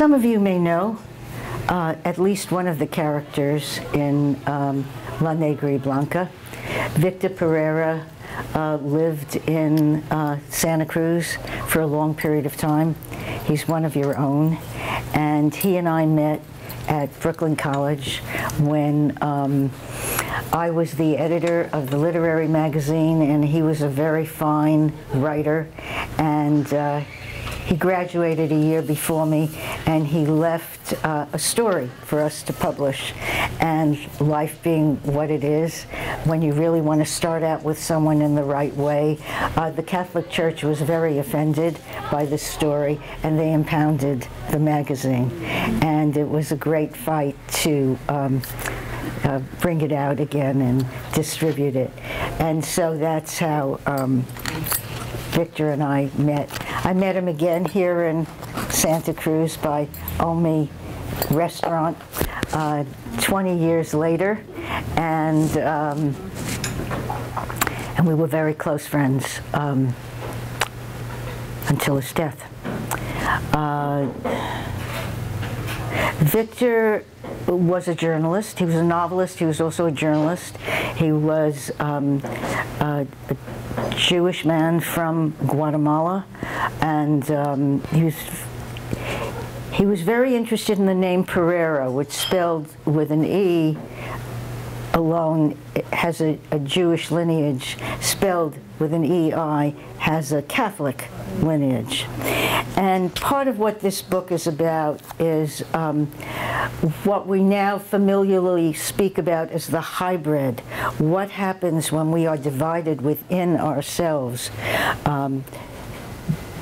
Some of you may know at least one of the characters in La Negra Blanca. Victor Pereira lived in Santa Cruz for a long period of time. He's one of your own. And he and I met at Brooklyn College when I was the editor of the literary magazine, and he was a very fine writer. And he graduated a year before me, and he left a story for us to publish. And life being what it is, when you really want to start out with someone in the right way, the Catholic Church was very offended by this story, and they impounded the magazine. And it was a great fight to bring it out again and distribute it. And so that's how Victor and I met. I met him again here in Santa Cruz by Omi Restaurant 20 years later, and we were very close friends until his death. Victor was a journalist. He was a novelist. He was also a journalist. He was a Jewish man from Guatemala, and he was very interested in the name Pereira, which spelled with an E alone has a Jewish lineage, spelled with an EI has a Catholic lineage. And part of what this book is about is what we now familiarly speak about as the hybrid. What happens when we are divided within ourselves,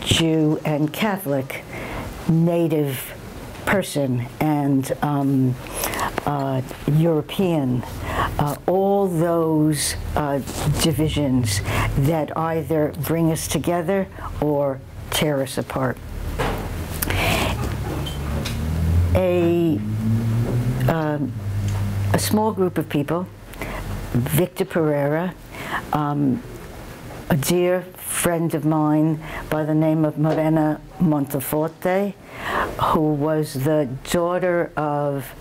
Jew and Catholic, native person and European, all those divisions that either bring us together or tear us apart. A small group of people, Victor Pereira, a dear friend of mine by the name of Morena Monteforte, who was the daughter of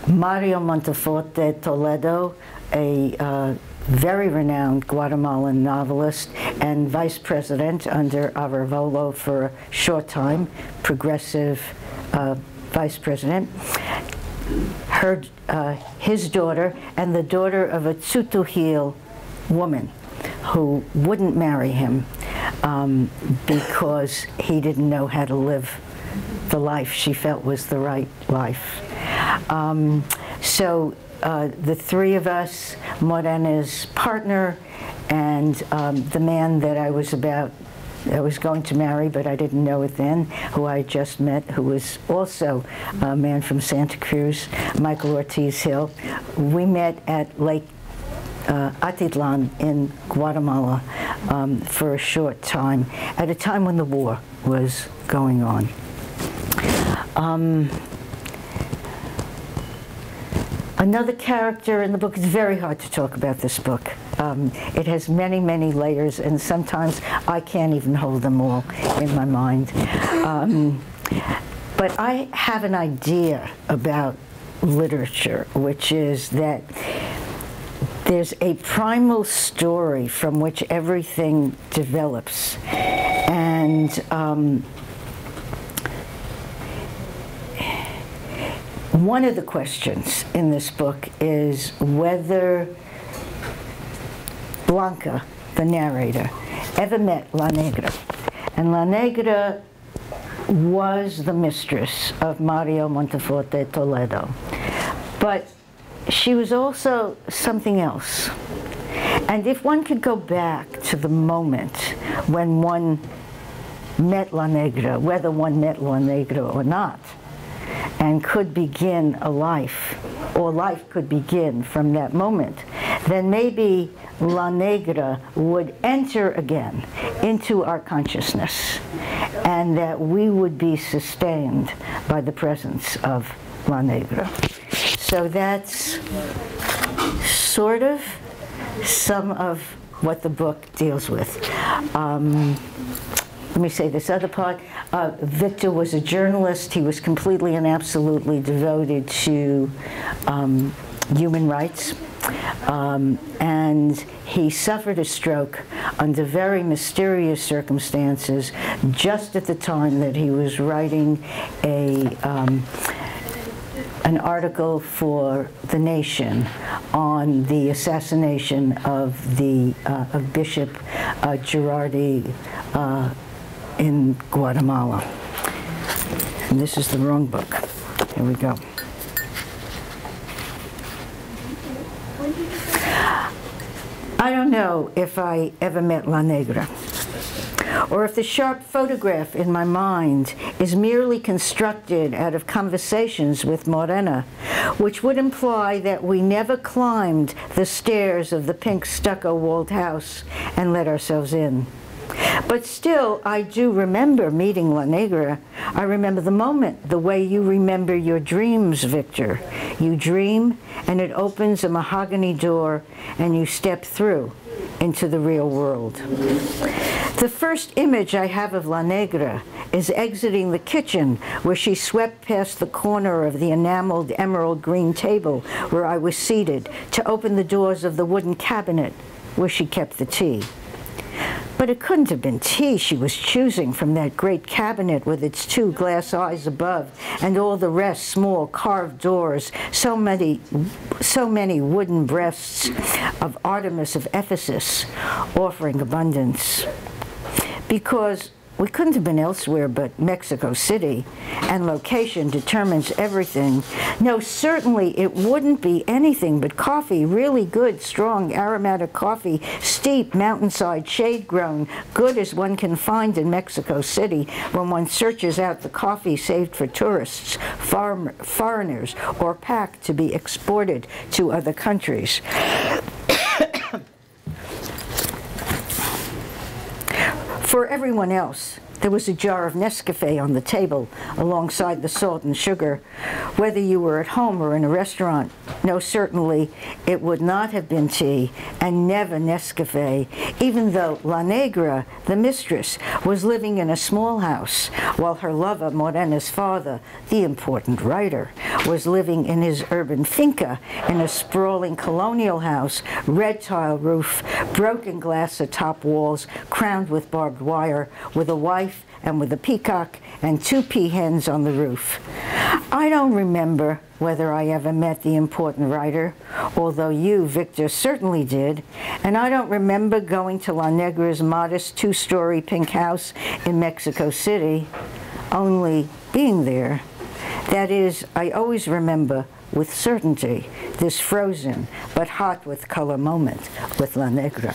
Mario Monteforte Toledo, a very renowned Guatemalan novelist and vice president under Arevalo for a short time, progressive vice president. His daughter, and the daughter of a Tzutuhil woman who wouldn't marry him because he didn't know how to live the life she felt was the right life. So the three of us, Morena's partner, and the man that I was going to marry, but I didn't know it then, who I just met, who was also a man from Santa Cruz, Michael Ortiz Hill. We met at Lake Atitlan in Guatemala for a short time, at a time when the war was going on. Another character in the book, it's very hard to talk about this book. It has many, many layers, and sometimes I can't even hold them all in my mind. But I have an idea about literature, which is that there's a primal story from which everything develops. And one of the questions in this book is whether Blanca, the narrator, ever met La Negra. And La Negra was the mistress of Mario Monteforte Toledo. But she was also something else. And if one could go back to the moment when one met La Negra, whether one met La Negra or not, and could begin a life, or life could begin from that moment, then maybe La Negra would enter again into our consciousness, and that we would be sustained by the presence of La Negra. So that's sort of some of what the book deals with. let me say this other part. Victor was a journalist. He was completely and absolutely devoted to human rights. And he suffered a stroke under very mysterious circumstances just at the time that he was writing an article for The Nation on the assassination of Bishop Girardi in Guatemala. And this is the wrong book. Here we go. I don't know if I ever met La Negra, or if the sharp photograph in my mind is merely constructed out of conversations with Morena, which would imply that we never climbed the stairs of the pink stucco-walled house and let ourselves in. But still, I do remember meeting La Negra. I remember the moment, the way you remember your dreams, Victor. You dream, and it opens a mahogany door, and you step through into the real world. The first image I have of La Negra is exiting the kitchen, where she swept past the corner of the enameled emerald green table where I was seated, to open the doors of the wooden cabinet where she kept the tea. But it couldn't have been tea she was choosing from that great cabinet with its 2 glass eyes above and all the rest small carved doors, so many wooden breasts of Artemis of Ephesus offering abundance. Because we couldn't have been elsewhere but Mexico City, and location determines everything. No, certainly it wouldn't be anything but coffee, really good, strong, aromatic coffee, steep, mountainside, shade-grown, good as one can find in Mexico City when one searches out the coffee saved for tourists, foreigners, or packed to be exported to other countries. For everyone else, there was a jar of Nescafe on the table alongside the salt and sugar, whether you were at home or in a restaurant. No, certainly it would not have been tea, and never Nescafe, even though La Negra, the mistress, was living in a small house, while her lover, Morena's father, the important writer, was living in his urban finca in a sprawling colonial house, red tile roof, broken glass atop walls, crowned with barbed wire, with a wife and with a peacock and 2 peahens on the roof. I don't remember whether I ever met the important writer, although you, Victor, certainly did, and I don't remember going to La Negra's modest 2-story pink house in Mexico City, only being there. That is, I always remember with certainty this frozen but hot with color moment with La Negra.